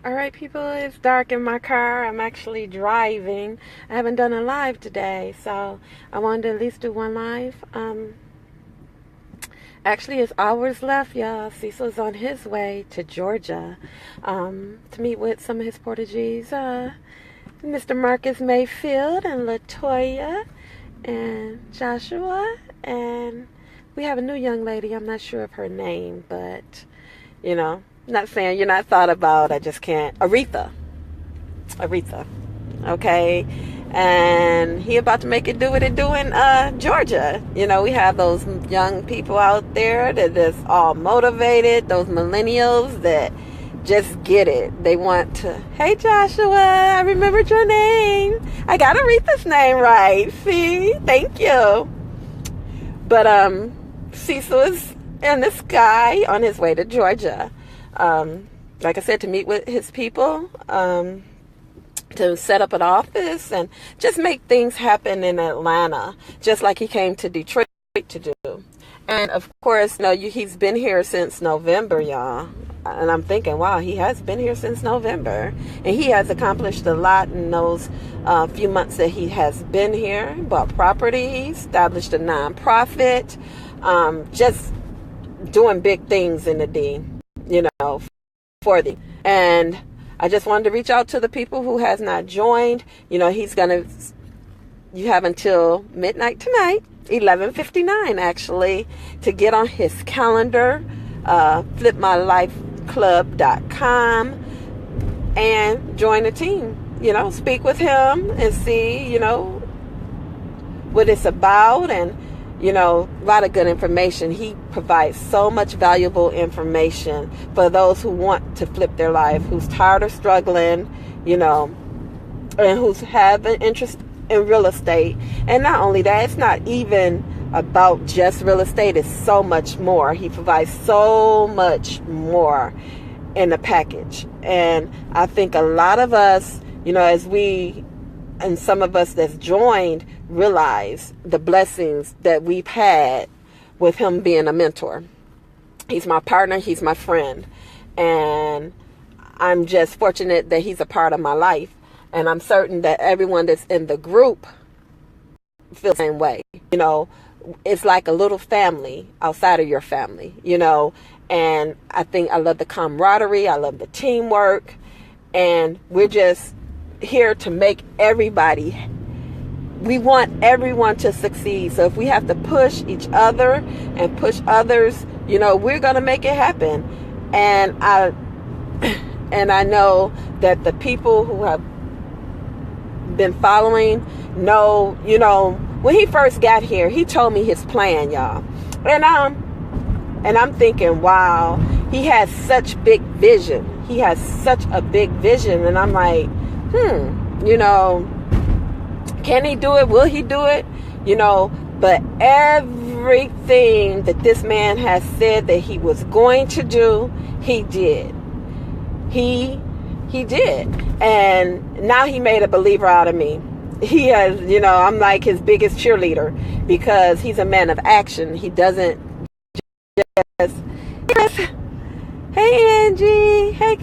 Alright, people, it's dark in my car. I'm actually driving. I haven't done a live today, so I wanted to at least do one live. Actually, it's hours left, y'all. Cecil's on his way to Georgia to meet with some of his proteges, Mr. Marcus Mayfield and Latoya and Joshua. And we have a new young lady. I'm not sure of her name, but, not saying you're not thought about. I just can't. Aretha. Okay. And he about to make it do what it do in Georgia. We have those young people out there that is all motivated. Those millennials that just get it. They want to, hey Joshua, I remembered your name. I got Aretha's name right. See? Thank you. But Cecil is in the sky on his way to Georgia. Like I said, to meet with his people, to set up an office and just make things happen in Atlanta, just like he came to Detroit to do. And of course, he's been here since November, y'all. And I'm thinking, wow, he has been here since November. And he has accomplished a lot in those few months that he has been here. Bought property, established a nonprofit, just doing big things in the D, for the. And I just wanted to reach out to the people who has not joined. You have until midnight tonight, 11:59 actually, to get on his calendar, flipmylifeclub.com, and join the team. Speak with him and see, what it's about, and a lot of good information. He provides so much valuable information for those who want to flip their life, who's tired of struggling, and who's have an interest in real estate. And not only that, it's not even about just real estate. It's so much more. He provides so much more in the package. And I think a lot of us, and some of us that's joined, realize the blessings that we've had with him being a mentor. He's my partner. He's my friend. And I'm just fortunate that he's a part of my life. And I'm certain that everyone that's in the group feels the same way. It's like a little family outside of your family, And I think I love the camaraderie. I love the teamwork. And we're just here to make we want everyone to succeed. So if we have to push each other and push others, we're going to make it happen. And I know that the people who have been following know, when he first got here, he told me his plan, y'all. And I'm thinking, wow, he has such big vision. He has such a big vision. And I'm like, can he do it? Will he do it? But everything that this man has said that he was going to do, he did. He did. And now he made a believer out of me. He has, I'm like his biggest cheerleader because he's a man of action. He doesn't just, hey Angie, hey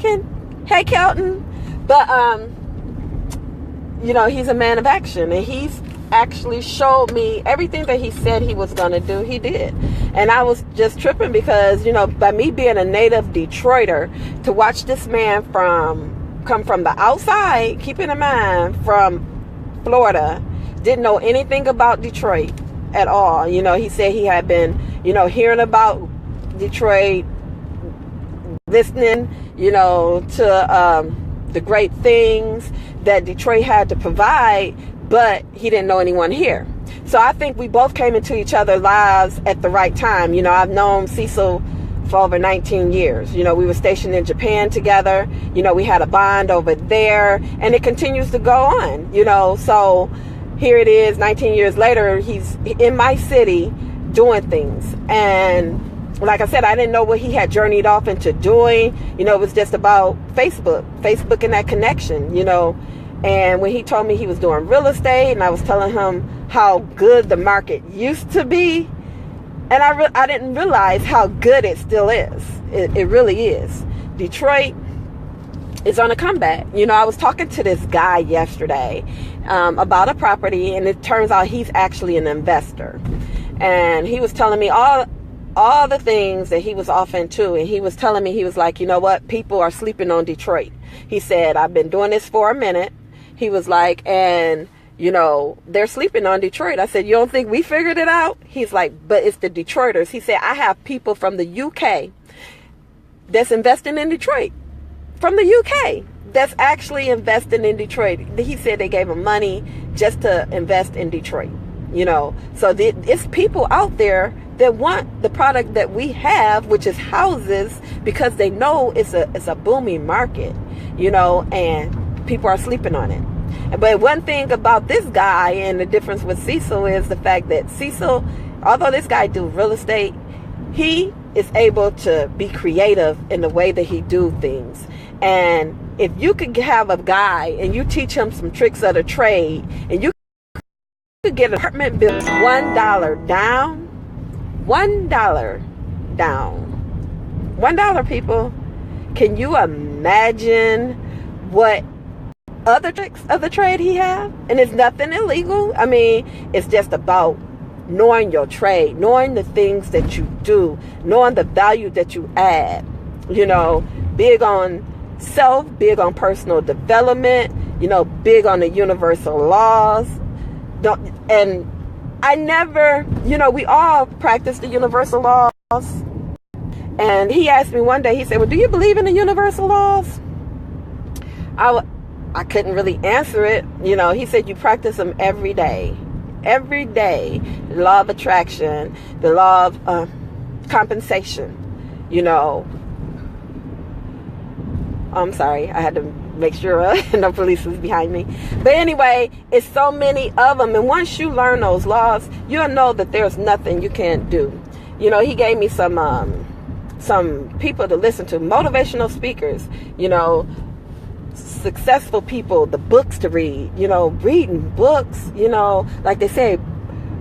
Kelton. But, he's a man of action, and he's actually showed me everything that he said he was going to do, he did. And I was just tripping because, by me being a native Detroiter, to watch this man come from the outside, keeping in mind from Florida, didn't know anything about Detroit at all. He said he had been, hearing about Detroit, listening, to the great things that Detroit had to provide, but he didn't know anyone here. So I think we both came into each other's lives at the right time. I've known Cecil for over 19 years. We were stationed in Japan together. We had a bond over there, and it continues to go on, so here it is 19 years later, he's in my city doing things. And like I said, I didn't know what he had journeyed off into doing. It was just about Facebook and that connection, And when he told me he was doing real estate, and I was telling him how good the market used to be, and I didn't realize how good it still is. It really is. Detroit is on a comeback. You know, I was talking to this guy yesterday about a property, and it turns out he's actually an investor. And he was telling me all the things that he was off into. And he was telling me, he was like, you know what? People are sleeping on Detroit. He said, I've been doing this for a minute. He was like, and, you know, they're sleeping on Detroit. I said, you don't think we figured it out? He's like, but it's the Detroiters. He said, I have people from the UK that's investing in Detroit. From the UK that's actually investing in Detroit. He said they gave him money just to invest in Detroit. You know, so it's people out there that want the product that we have, which is houses, because they know it's a booming market, you know, and people are sleeping on it. But one thing about this guy and the difference with Cecil is the fact that Cecil, although this guy do real estate, he is able to be creative in the way that he do things. And if you could have a guy and you teach him some tricks of the trade, and you could get an apartment built $1 down, $1 down, $1, people. Can you imagine what other tricks of the trade he have? And it's nothing illegal. I mean, it's just about knowing your trade, knowing the things that you do, knowing the value that you add. You know, big on self, big on personal development, you know, big on the universal laws. And I never, you know, we all practice the universal laws. And he asked me one day, he said, well, do you believe in the universal laws? I couldn't really answer it. You know, he said, you practice them every day. Every day. The law of attraction, the law of compensation, you know. I'm sorry, I had to make sure no police was behind me. But anyway, it's so many of them. And once you learn those laws, you'll know that there's nothing you can't do. You know, he gave me some people to listen to, motivational speakers, you know, successful people, the books to read, you know, reading books, you know, like they say,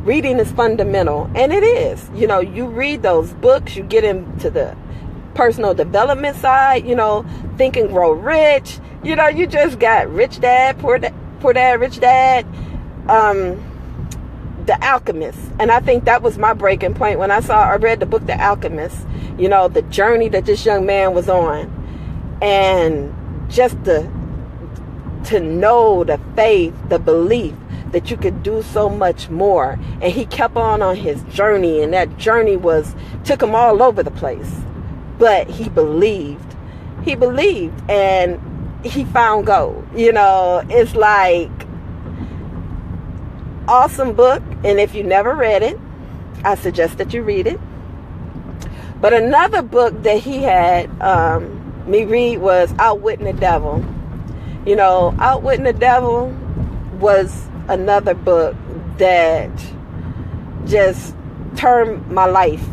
reading is fundamental. And it is. You know, you read those books, you get into the personal development side, you know, Think and Grow Rich. You know, you just got Rich Dad, Poor Dad, Rich Dad, The Alchemist. And I think that was my breaking point when I read the book The Alchemist, you know, the journey that this young man was on. And just to know the faith, the belief that you could do so much more. And he kept on his journey, and that journey took him all over the place. But he believed, and he found gold. You know, it's like awesome book. And if you never read it, I suggest that you read it. But another book that he had me read was Outwitting the Devil. You know, Outwitting the Devil was another book that just turned my life.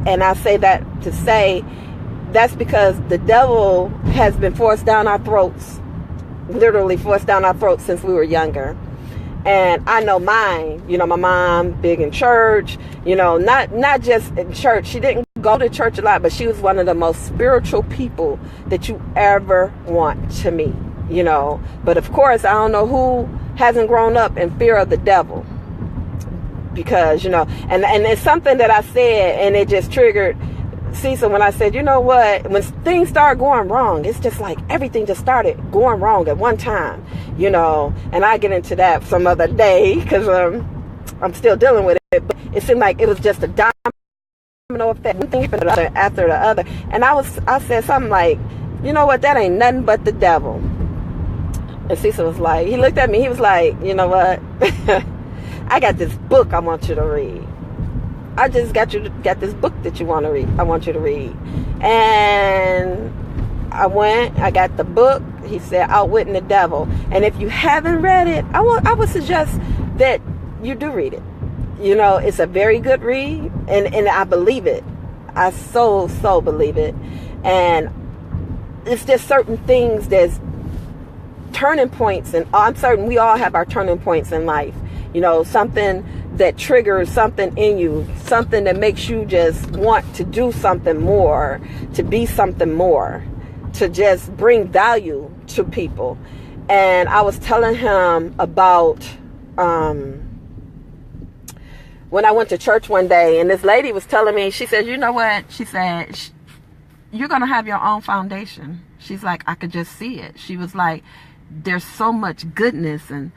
And I say that to say that's because the devil has been forced down our throats, literally forced down our throats since we were younger. And I know mine, you know, my mom, big in church, you know, not just in church. She didn't go to church a lot, but she was one of the most spiritual people that you ever want to meet, you know. But of course, I don't know who hasn't grown up in fear of the devil. Because, you know, and it's something that I said, and it just triggered Cecil when I said, you know what, when things start going wrong, it's just like everything just started going wrong at one time, you know. And I get into that some other day because I'm still dealing with it. But it seemed like it was just a domino effect, one thing after the other. And I said something like, you know what, that ain't nothing but the devil. And Cecil was like, he looked at me, he was like, you know what, I got this book I want you to read. I just got this book that you want to read. I want you to read. And I got the book. He said, Outwitting the Devil. And if you haven't read it, I would suggest that you do read it. You know, it's a very good read. And I believe it. I so believe it. And it's just certain things that's turning points. And I'm certain we all have our turning points in life. You know, something that triggers something in you, something that makes you just want to do something more, to be something more, to just bring value to people. And I was telling him about when I went to church one day, and this lady was telling me, she said, you know what? She said, you're going to have your own foundation. She's like, I could just see it. She was like, there's so much goodness, and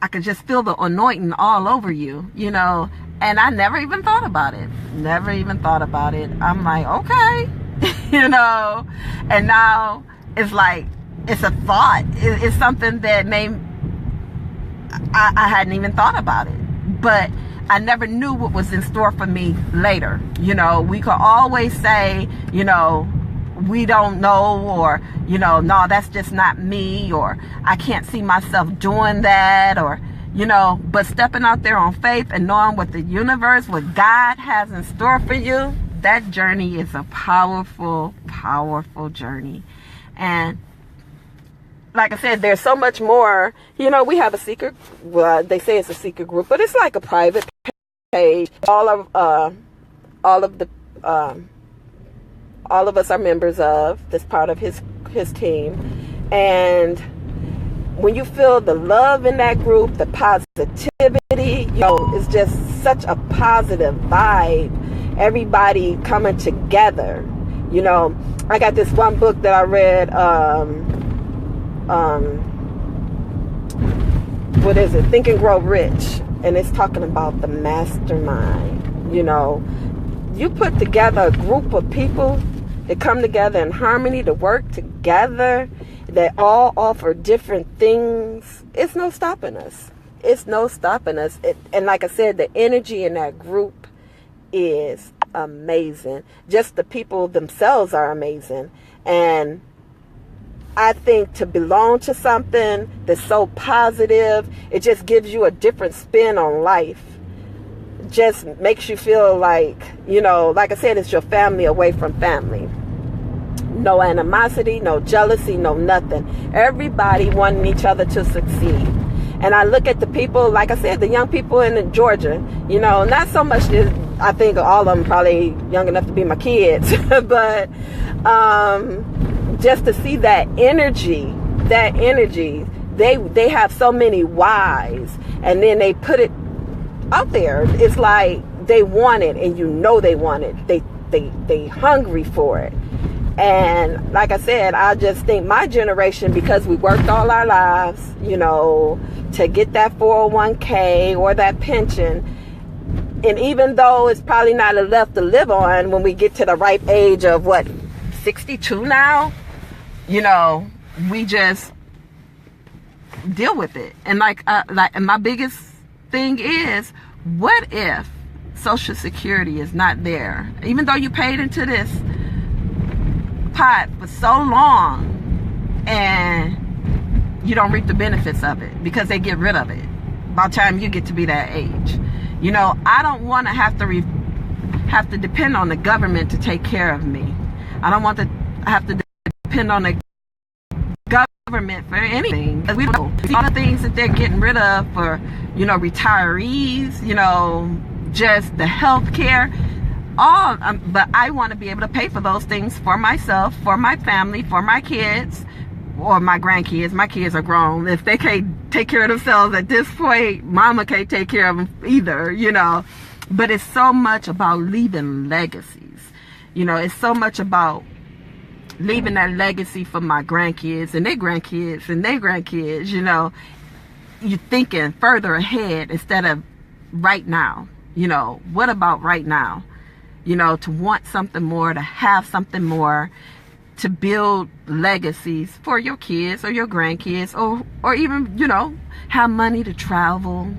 I could just feel the anointing all over you, you know. And I never even thought about it. Never even thought about it. I'm like, okay, you know. And now it's like, it's a thought. It's something that I hadn't even thought about it. But I never knew what was in store for me later. You know, we could always say, you know, we don't know, or, you know, no, that's just not me, or I can't see myself doing that, or, you know, but stepping out there on faith and knowing what the universe, what God has in store for you, that journey is a powerful, powerful journey. And like I said, there's so much more. You know, we have a secret, well, they say it's a secret group, but it's like a private page. All of us are members of. That's part of his team. And when you feel the love in that group, the positivity, you know, it's just such a positive vibe. Everybody coming together. You know, I got this one book that I read, what is it? Think and Grow Rich. And it's talking about the mastermind. You know, you put together a group of people that come together in harmony to work together, that all offer different things. It's no stopping us. It's no stopping us. And like I said, the energy in that group is amazing. Just the people themselves are amazing. And I think to belong to something that's so positive, it just gives you a different spin on life. Just makes you feel like, you know, like I said, it's your family away from family. No animosity, no jealousy, no nothing. Everybody wanting each other to succeed. And I look at the people, like I said, the young people in Georgia, you know, not so much, I think all of them probably young enough to be my kids, but just to see that energy, they have so many whys, and then they put it out there. It's like they want it, and you know they want it. They hungry for it. And like I said, I just think my generation, because we worked all our lives, you know, to get that 401k or that pension, and even though it's probably not enough to live on when we get to the ripe age of 62 now, you know, we just deal with it. And and my biggest thing is, what if Social Security is not there? Even though you paid into this pot for so long and you don't reap the benefits of it because they get rid of it by the time you get to be that age. You know, I don't want to have to depend on the government to take care of me. I don't want to have to depend on the government for anything. We don't know all the things that they're getting rid of for, you know, retirees, you know, just the health care. But I want to be able to pay for those things for myself, for my family, for my kids, or my grandkids. My kids are grown. If they can't take care of themselves at this point, mama can't take care of them either, you know. But it's so much about leaving legacies. You know, it's so much about leaving that legacy for my grandkids and their grandkids and their grandkids, you know. You're thinking further ahead instead of right now. You know, what about right now? You know, to want something more, to have something more, to build legacies for your kids or your grandkids, or even, you know, have money to travel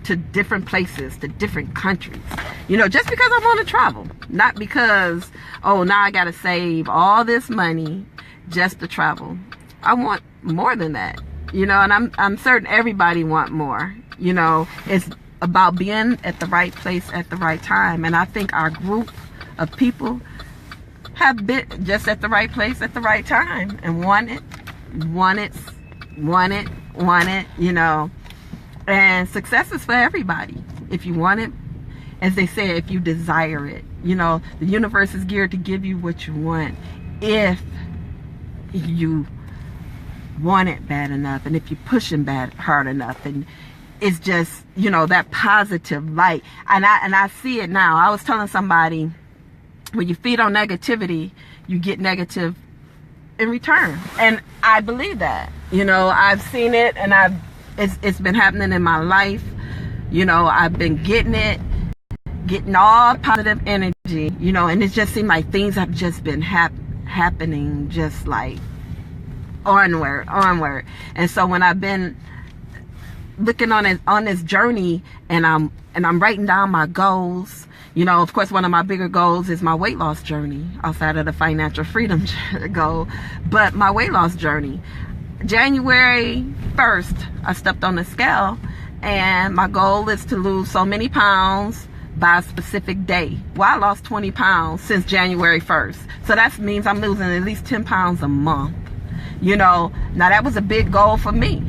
to different places, to different countries. You know, just because I want to travel, not because, oh, now I got to save all this money just to travel. I want more than that, you know, and I'm certain everybody want more. You know, it's about being at the right place at the right time. And I think our group of people have been just at the right place at the right time and want it, you know. And success is for everybody. If you want it, as they say, if you desire it, you know, the universe is geared to give you what you want if you want it bad enough, and if you're pushing hard enough, and it's just, you know, that positive light. And I see it now. I was telling somebody, when you feed on negativity, you get negative in return. And I believe that. You know, I've seen it, and it's been happening in my life. You know, I've been getting all positive energy, you know, and it just seemed like things have just been happening just like onward. And so when I've been looking on this journey, and I'm writing down my goals, you know, of course, one of my bigger goals is my weight loss journey, outside of the financial freedom goal. But my weight loss journey, January 1st, I stepped on the scale, and my goal is to lose so many pounds by a specific day. Well, I lost 20 pounds since January 1st. So that means I'm losing at least 10 pounds a month. You know, now that was a big goal for me.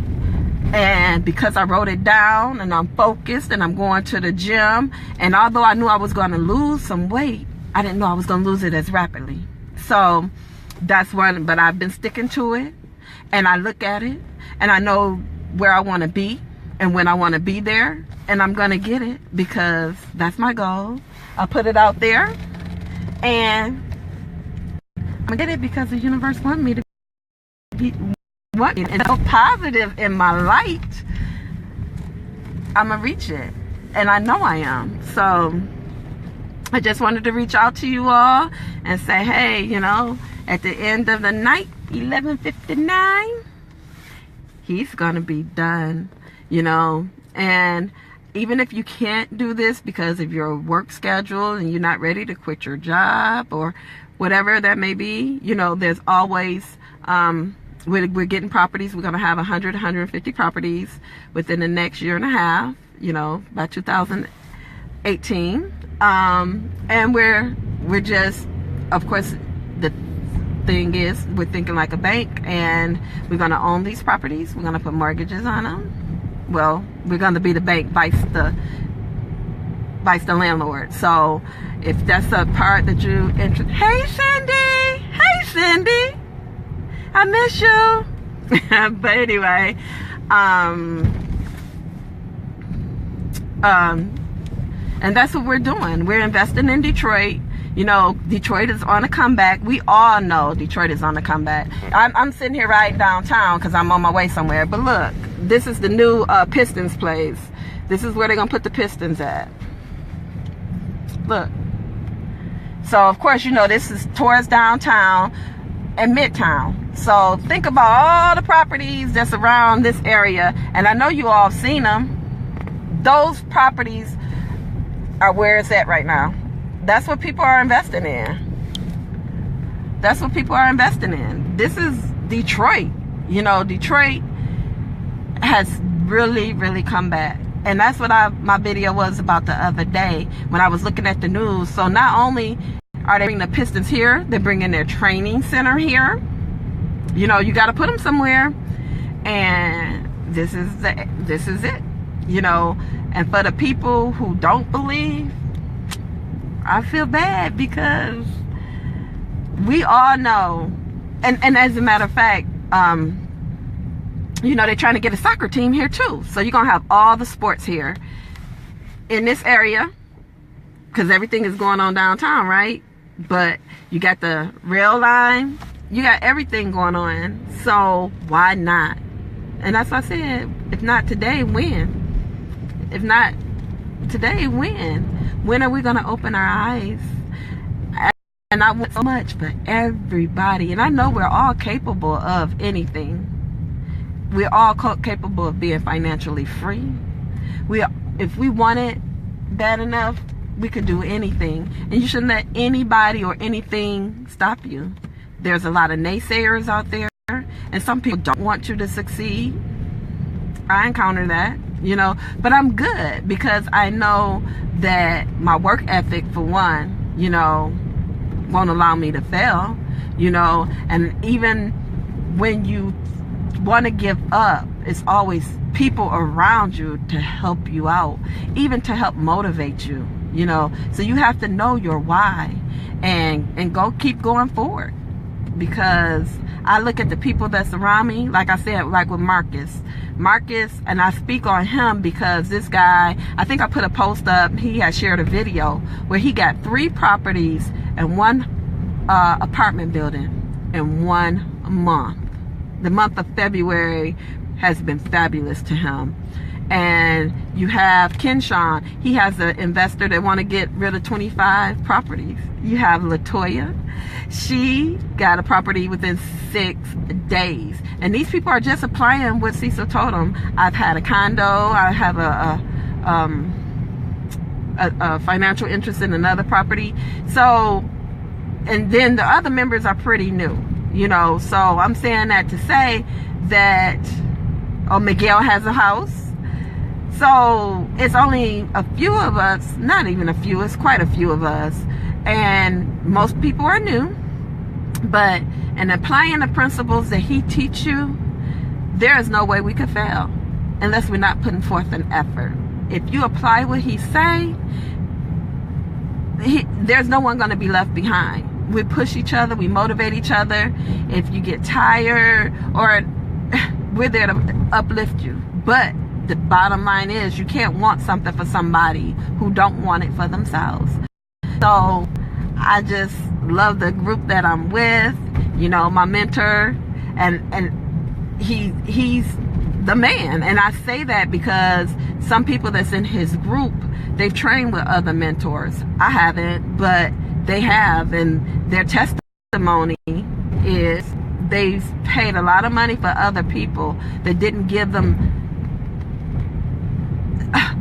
And because I wrote it down, and I'm focused, and I'm going to the gym, and although I knew I was going to lose some weight, I didn't know I was going to lose it as rapidly. So that's one, but I've been sticking to it, and I look at it, and I know where I want to be and when I want to be there, and I'm going to get it because that's my goal. I put it out there, and I'm going to get it because the universe wants me to be and so positive in my light. I'm gonna reach it, and I know I am. So I just wanted to reach out to you all and say, hey, you know, at the end of the night, 11:59, he's gonna be done, you know. And even if you can't do this because of your work schedule and you're not ready to quit your job or whatever that may be, you know, there's always we're getting properties. We're going to have 150 properties within the next year and a half, you know, by 2018. And we're just, of course, the thing is, we're thinking like a bank, and we're going to own these properties. We're going to put mortgages on them. Well, we're going to be the bank vice the landlord. So if that's a part that you hey Cindy, I miss you. But anyway, and that's what we're doing. We're investing in Detroit. You know, Detroit is on a comeback. We all know Detroit is on a comeback. I'm sitting here right downtown because I'm on my way somewhere. But look, this is the new Pistons place. This is where they're going to put the Pistons at. Look. So, of course, you know, this is towards downtown and Midtown. So think about all the properties that's around this area, and I know you all have seen them. Those properties are where it's at right now. That's what people are investing in. That's what people are investing in. This is Detroit. You know, Detroit has really, really come back. And that's what my video was about the other day when I was looking at the news. So not only are they bringing the Pistons here, they're bringing their training center here. You know, you got to put them somewhere, and this is it. You know, and for the people who don't believe, I feel bad, because we all know, and as a matter of fact, you know, they're trying to get a soccer team here too. So you're gonna have all the sports here in this area, because everything is going on downtown, right? But you got the rail line. You got everything going on, so why not? And that's what I said. If not today, when? If not today, when? When are we going to open our eyes? And I want so much for everybody. And I know we're all capable of anything. We're all capable of being financially free. If we want it bad enough, we could do anything. And you shouldn't let anybody or anything stop you. There's a lot of naysayers out there, and some people don't want you to succeed. I encounter that, you know, but I'm good because I know that my work ethic, for one, you know, won't allow me to fail, you know. And even when you want to give up, it's always people around you to help you out, even to help motivate you, you know. So you have to know your why and keep going forward. because I look at the people that surround me. Like I said, like with Marcus, and I speak on him because this guy, I think I put a post up, he had shared a video where he got 3 properties and 1 apartment building in 1 month. The month of February has been fabulous to him. And you have Kenshawn, he has an investor that want to get rid of 25 properties. You have Latoya, she got a property within 6 days. And these people are just applying what Cecil told them. I've had a condo, I have a financial interest in another property. So, and then the other members are pretty new, you know. So I'm saying that to say that, Miguel has a house. So it's only a few of us, not even a few, it's quite a few of us. And most people are new. But in applying the principles that he teach you, there is no way we could fail unless we're not putting forth an effort. If you apply what he say, there's no one going to be left behind. We push each other, we motivate each other. If you get tired, or we're there to uplift you. But the bottom line is, you can't want something for somebody who don't want it for themselves. So I just love the group that I'm with, you know, my mentor, and he's the man. And I say that because some people that's in his group, they've trained with other mentors. I haven't, but they have, and their testimony is they've paid a lot of money for other people that didn't give them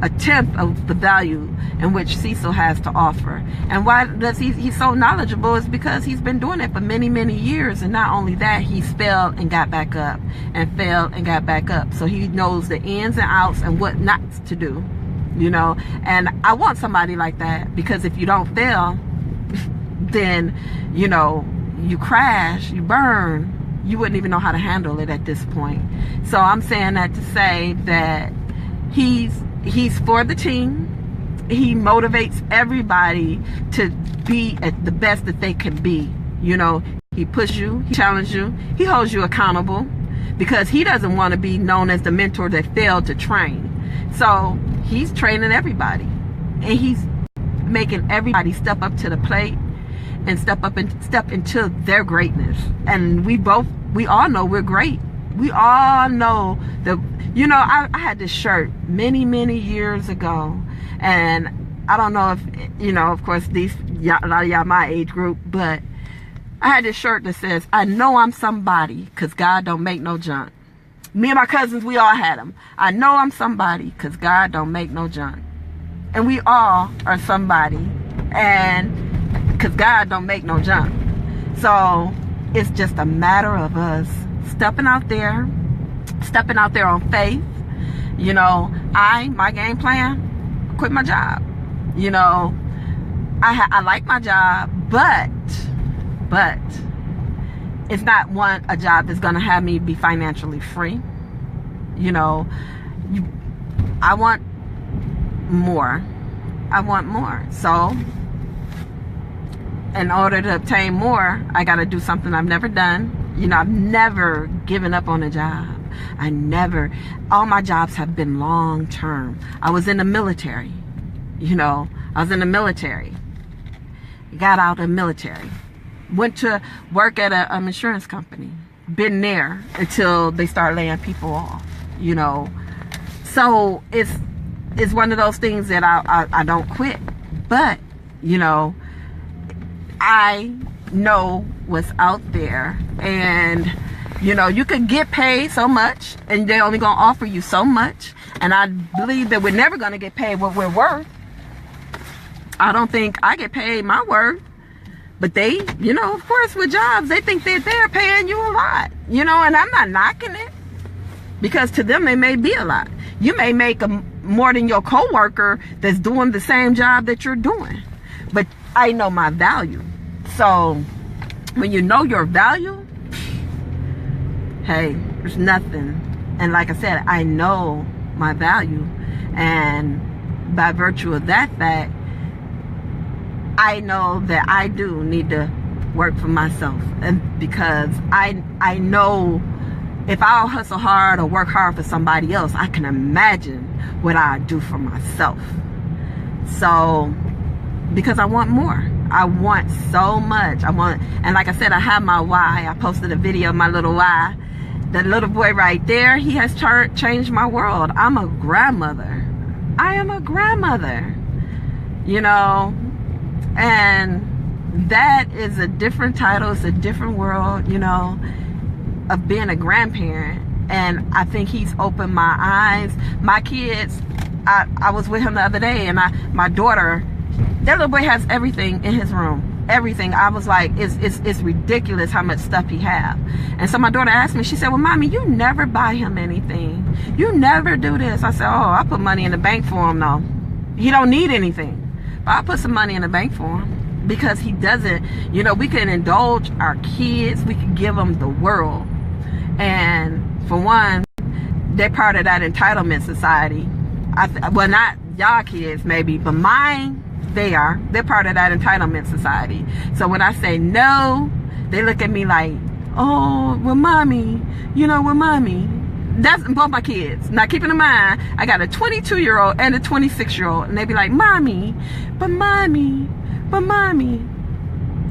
a tenth of the value in which Cecil has to offer. And why does he's so knowledgeable is because he's been doing it for many, many years. And not only that, he's failed and got back up, and failed and got back up. So he knows the ins and outs and what not to do, you know. And I want somebody like that, because if you don't fail, then, you know, you crash, you burn, you wouldn't even know how to handle it at this point. So I'm saying that to say that he's for the team. He motivates everybody to be at the best that they can be. You know, he pushes you, he challenges you, he holds you accountable, because he doesn't want to be known as the mentor that failed to train. So he's training everybody, and he's making everybody step up to the plate and step into their greatness. And we all know we're great. We all know that, you know, I had this shirt many, many years ago, and I don't know if, you know, of course, a lot of y'all my age group, but I had this shirt that says, I know I'm somebody because God don't make no junk. Me and my cousins, we all had them. I know I'm somebody because God don't make no junk. And we all are somebody, and because God don't make no junk. So it's just a matter of us stepping out there on faith. You know, my game plan, quit my job. You know, I like my job, but it's not a job that's going to have me be financially free. You know, I want more. So in order to obtain more, I got to do something I've never done. You know, I've never given up on a job. All my jobs have been long term. I was in the military. You know, I was in the military. Got out of the military. Went to work at an insurance company. Been there until they start laying people off. You know, so it's one of those things that I don't quit. But, you know, I know what's out there, and you know, you could get paid so much, and they're only gonna offer you so much. And I believe that we're never gonna get paid what we're worth. I don't think I get paid my worth, but they, you know, of course, with jobs, they think that they're paying you a lot, you know. And I'm not knocking it, because to them it may be a lot. You may make more than your coworker that's doing the same job that you're doing, but I know my value. So when you know your value, hey, there's nothing. And like I said, I know my value, and by virtue of that fact, I know that I do need to work for myself, and because I know if I'll hustle hard or work hard for somebody else, I can imagine what I do for myself. So, because I want more. I want so much. And like I said, I have my why. I posted a video of my little why. That little boy right there, he has changed my world. I'm a grandmother. I am a grandmother. You know, and that is a different title. It's a different world, you know, of being a grandparent. And I think he's opened my eyes. My kids, I was with him the other day, and my daughter, that little boy has everything in his room. Everything. I was like, it's ridiculous how much stuff he have. And so my daughter asked me, she said, well, mommy, you never buy him anything. You never do this. I said, oh, I put money in the bank for him though. He don't need anything. But I put some money in the bank for him because he doesn't, you know, we can indulge our kids. We can give them the world. And for one, they're part of that entitlement society. Well, not y'all kids maybe, but mine, they're part of that entitlement society. So when I say no, they look at me like, oh, well, mommy, you know, well, mommy. That's both my kids. Now, keeping in mind, I got a 22-year-old and a 26-year-old, and they be like, mommy, but mommy, but mommy.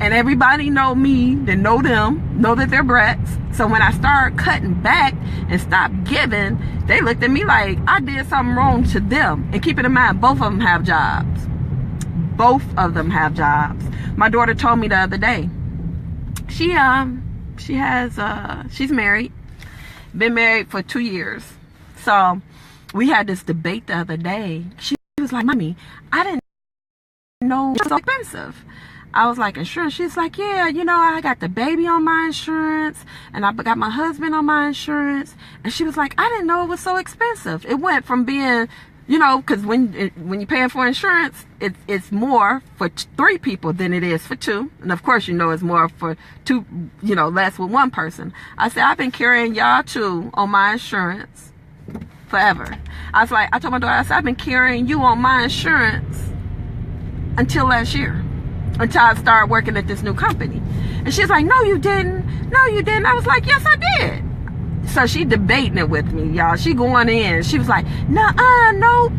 And everybody know me, they know them, know that they're brats. So when I start cutting back and stop giving, they looked at me like I did something wrong to them. And keeping in mind, both of them have jobs. Both of them have jobs. My daughter told me the other day, she's married, been married for 2 years. So we had this debate the other day. She was like, mommy, I didn't know it was so expensive. I was like, insurance? She's like, yeah, you know, I got the baby on my insurance, and I got my husband on my insurance. And she was like, I didn't know it was so expensive. It went from being, you know, because when you're paying for insurance, it's more for 3 people than it is for 2. And of course, you know, it's more for 2, you know, less with 1 person. I said, I've been carrying y'all 2 on my insurance forever. I was like, I told my daughter, I said, I've been carrying you on my insurance until last year, until I started working at this new company. And she's like, no, you didn't. No, you didn't. I was like, yes, I did. So she debating it with me, y'all. She going in. She was like, nuh-uh, no,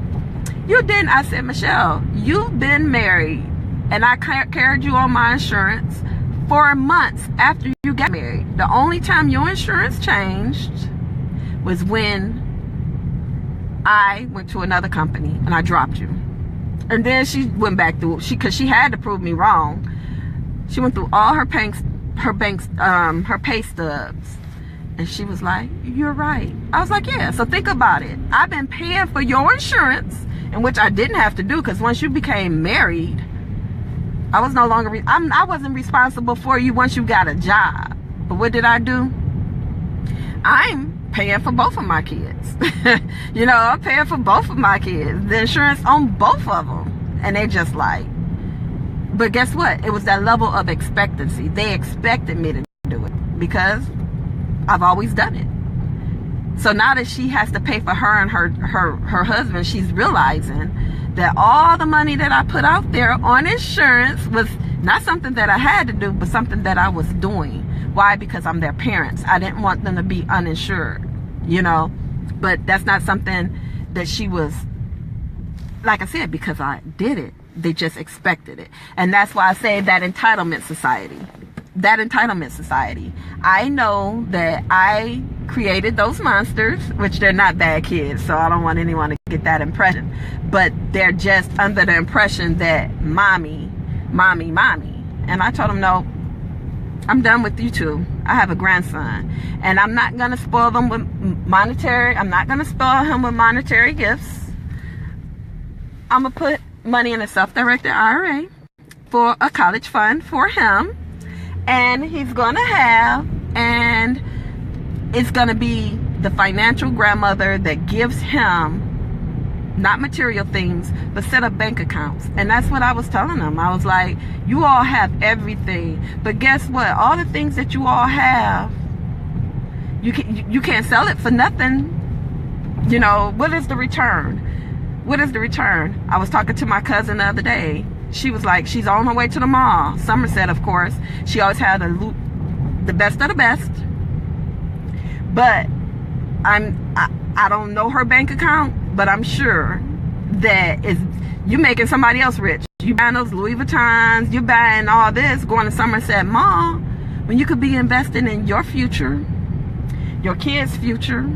you didn't. I said, Michelle, you've been married, and I carried you on my insurance for months after you got married. The only time your insurance changed was when I went to another company and I dropped you. And then she went back through, because she had to prove me wrong. She went through all her pay stubs. And she was like, you're right. I was like, yeah. So think about it. I've been paying for your insurance, in which I didn't have to do, because once you became married, I was no longer, I wasn't responsible for you once you got a job. But what did I do? I'm paying for both of my kids. You know, I'm paying for both of my kids. The insurance on both of them. And they just like, but guess what? It was that level of expectancy. They expected me to do it because I've always done it. So now that she has to pay for her and her husband, she's realizing that all the money that I put out there on insurance was not something that I had to do, but something that I was doing. Why? Because I'm their parents. I didn't want them to be uninsured, you know. But that's not something that she was, like I said, because I did it. They just expected it. And that's why I say that entitlement society. That entitlement society. I know that I created those monsters, which they're not bad kids, so I don't want anyone to get that impression. But they're just under the impression that mommy. And I told them, no, I'm done with you 2. I have a grandson, and I'm not going to spoil them with monetary. I'm not going to spoil him with monetary gifts. I'm going to put money in a self-directed IRA for a college fund for him. And he's going to have, and it's going to be the financial grandmother that gives him not material things, but set up bank accounts. And that's what I was telling them. I was like, you all have everything, but guess what? All the things that you all have, you can't sell it for nothing. You know, what is the return? What is the return? I was talking to my cousin the other day, She was like, she's on her way to the mall. Somerset, of course. She always had the best of the best. But I don't know her bank account, but I'm sure that you making somebody else rich. You buying those Louis Vuittons, you buying all this, going to Somerset Mall, when you could be investing in your future, your kids' future,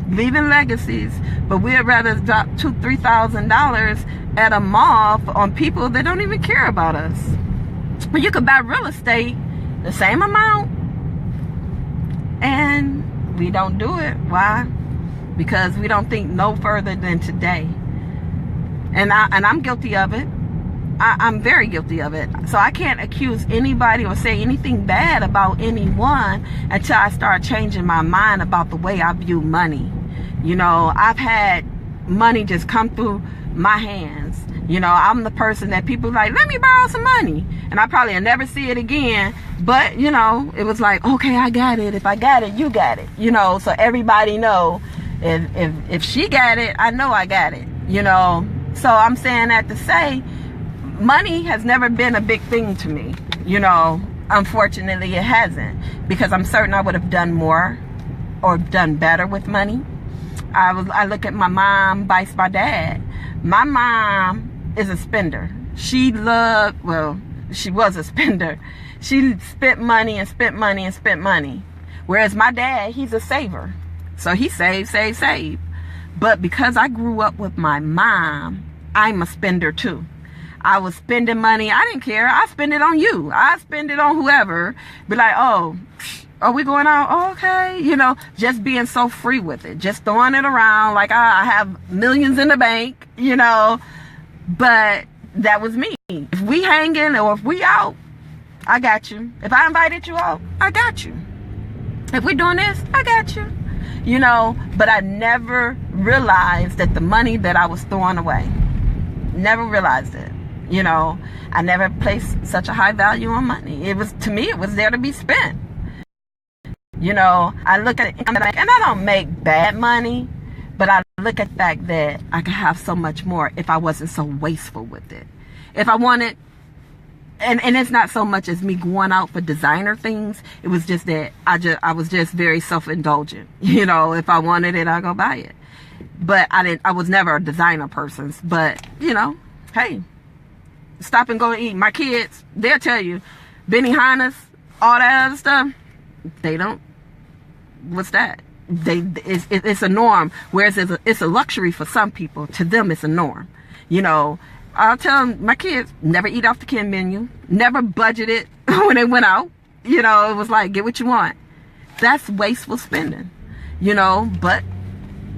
leaving legacies. But we'd rather drop $2,000-$3,000 at a mall on people that don't even care about us. But you could buy real estate the same amount, and we don't do it. Why? Because we don't think no further than today. And I'm guilty of it. I'm very guilty of it. So I can't accuse anybody or say anything bad about anyone until I start changing my mind about the way I view money. You know, I've had money just come through my hands. You know, I'm the person that people like, let me borrow some money. And I probably will never see it again. But, you know, it was like, okay, I got it. If I got it, you got it. You know, so everybody know if she got it, I know I got it. You know, so I'm saying that to say, money has never been a big thing to me. You know, unfortunately it hasn't, because I'm certain I would have done more or done better with money. I look at my mom vice my dad. My mom is a spender. She was a spender. She spent money and spent money and spent money. Whereas my dad, he's a saver. So he saved. But because I grew up with my mom, I'm a spender too. I was spending money. I didn't care. I spend it on you. I spend it on whoever. Be like, oh, are we going out? Oh, okay. You know, just being so free with it. Just throwing it around like I have millions in the bank, you know. But that was me. If we hanging or if we out, I got you. If I invited you out, I got you. If we doing this, I got you. You know, but I never realized that the money that I was throwing away. Never realized it. You know, I never placed such a high value on money. It was, to me, it was there to be spent. You know, I look at it and I don't make bad money, but I look at the fact that I could have so much more if I wasn't so wasteful with it. If I wanted, and it's not so much as me going out for designer things. It was just that I was just very self-indulgent. You know, if I wanted it, I'll go buy it. But I was never a designer person. But, you know, hey, stop and go and eat. My kids, they'll tell you, Benihana's, all that other stuff, they don't, what's that? It's a norm. Whereas it's a luxury for some people. To them, it's a norm. You know, I'll tell them, my kids never eat off the kin menu, never budgeted when they went out. You know, it was like, get what you want. That's wasteful spending, you know, but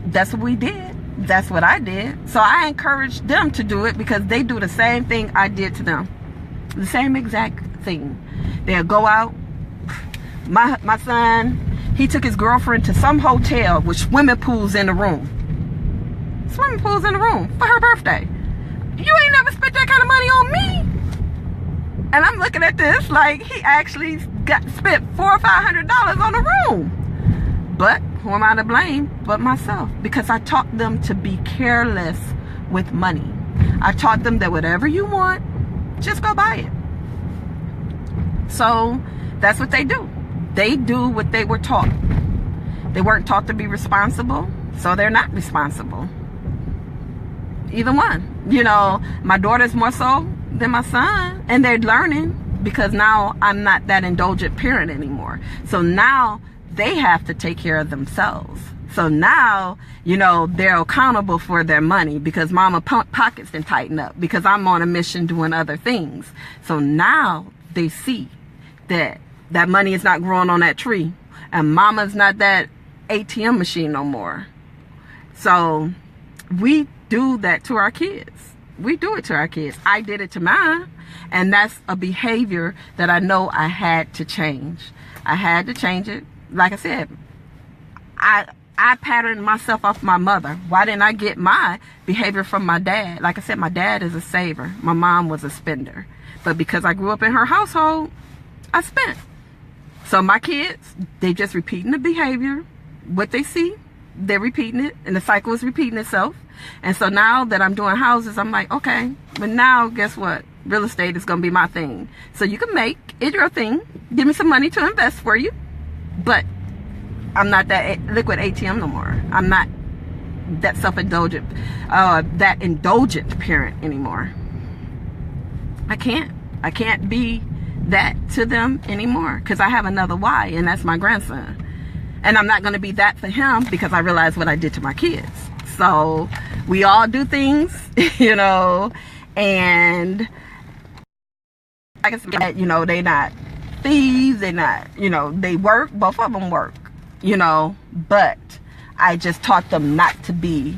that's what we did. That's what I did. So I encourage them to do it because they do the same thing I did to them. The same exact thing. They'll go out. My son, he took his girlfriend to some hotel with swimming pools in the room. Swimming pools in the room for her birthday. You ain't never spent that kind of money on me. And I'm looking at this like he actually spent $400 or $500 on the room. But who am I to blame but myself? Because I taught them to be careless with money. I taught them that whatever you want, just go buy it. So that's what they do. They do what they were taught. They weren't taught to be responsible, so they're not responsible. Either one. You know, my daughter's more so than my son, and they're learning because now I'm not that indulgent parent anymore. So now they have to take care of themselves. So now, you know, they're accountable for their money because mama pockets didn't tighten up because I'm on a mission doing other things. So now they see that money is not growing on that tree and mama's not that ATM machine no more. So we do that to our kids. We do it to our kids. I did it to mine. And that's a behavior that I know I had to change. I had to change it. Like I said, I patterned myself off my mother. Why didn't I get my behavior from my dad? Like I said, my dad is a saver. My mom was a spender. But because I grew up in her household, I spent. So my kids, they just repeating the behavior. What they see, they're repeating it. And the cycle is repeating itself. And so now that I'm doing houses, I'm like, okay. But now, guess what? real estate is going to be my thing. So you can make it your thing. Give me some money to invest for you. But I'm not that liquid ATM no more. I'm not that self-indulgent, that indulgent parent anymore. I can't be that to them anymore, because I have another why, and that's my grandson. And I'm not going to be that for him, because I realize what I did to my kids. So we all do things, you know, and like I said, you know, they not thieves, they not, you know, they work, both of them work, you know, but I just taught them not to be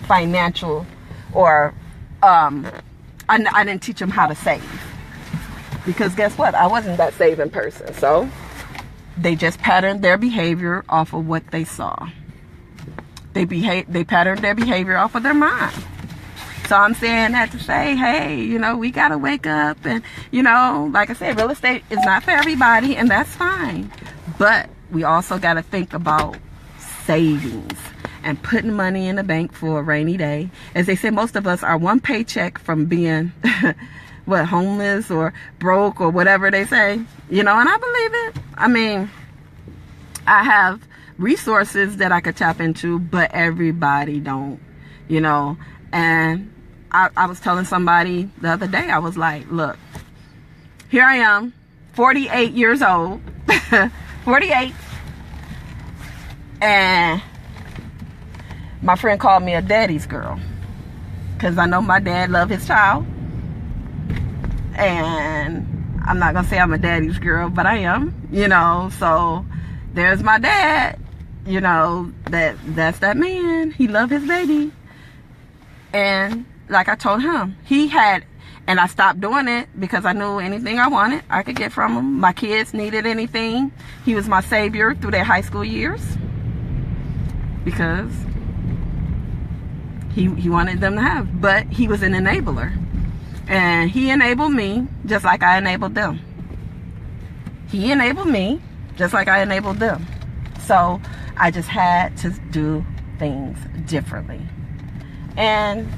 financial, or I didn't teach them how to save, because guess what, I wasn't that saving person. So they just patterned their behavior off of what they saw. They patterned their behavior off of their mind. So I'm saying that to say, hey, you know, we got to wake up. And, you know, like I said, real estate is not for everybody, and that's fine. But we also got to think about savings and putting money in the bank for a rainy day. As they say, most of us are one paycheck from being, homeless or broke or whatever they say. You know, and I believe it. I mean, I have resources that I could tap into, but everybody don't, you know. And I was telling somebody the other day, I was like, look, here I am, 48 years old, 48, and my friend called me a daddy's girl, because I know my dad loved his child. And I'm not gonna say I'm a daddy's girl, but I am, you know. So there's my dad, you know, that's that man. He loved his baby. And like I told him, he had, and I stopped doing it because I knew anything I wanted, I could get from him. My kids needed anything. He was my savior through their high school years, because he wanted them to have, but he was an enabler. And he enabled me just like I enabled them. He enabled me just like I enabled them. So I just had to do things differently. And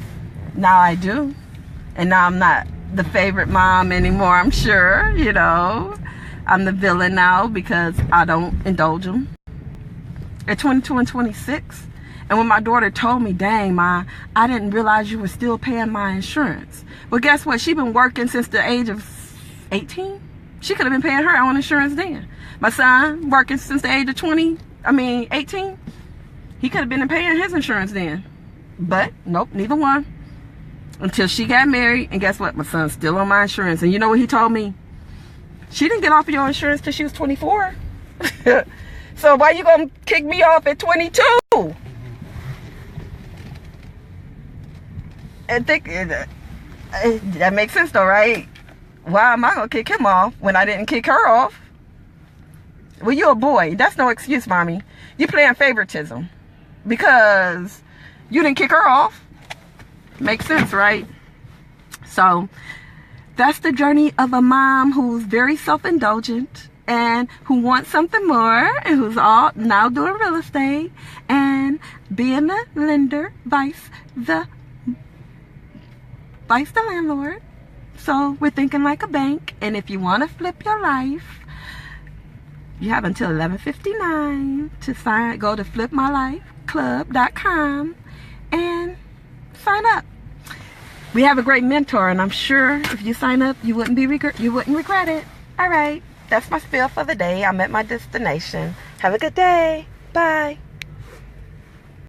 now I do. And now I'm not the favorite mom anymore, I'm sure, you know. I'm the villain now because I don't indulge them. At 22 and 26. And when my daughter told me, dang, Ma, I didn't realize you were still paying my insurance. Well, guess what? She's been working since the age of 18. She could have been paying her own insurance then. My son, working since the age of 18. He could have been paying his insurance then. But, nope, neither one. Until she got married. And guess what? My son's still on my insurance. And you know what he told me? She didn't get off of your insurance till she was 24. So why you going to kick me off at 22? I think that makes sense though, right? Why am I gonna kick him off when I didn't kick her off? Well, you're a boy. That's no excuse, mommy. You're playing favoritism because you didn't kick her off. Makes sense, right? So that's the journey of a mom who's very self-indulgent and who wants something more, and who's all now doing real estate and being the lender, vice the landlord. So we're thinking like a bank. And if you want to flip your life, you have until 11:59 to go to flipmylifeclub.com and sign up. We have a great mentor, and I'm sure if you sign up, you wouldn't regret it. All right, that's my spiel for the day. I'm at my destination. Have a good day. Bye.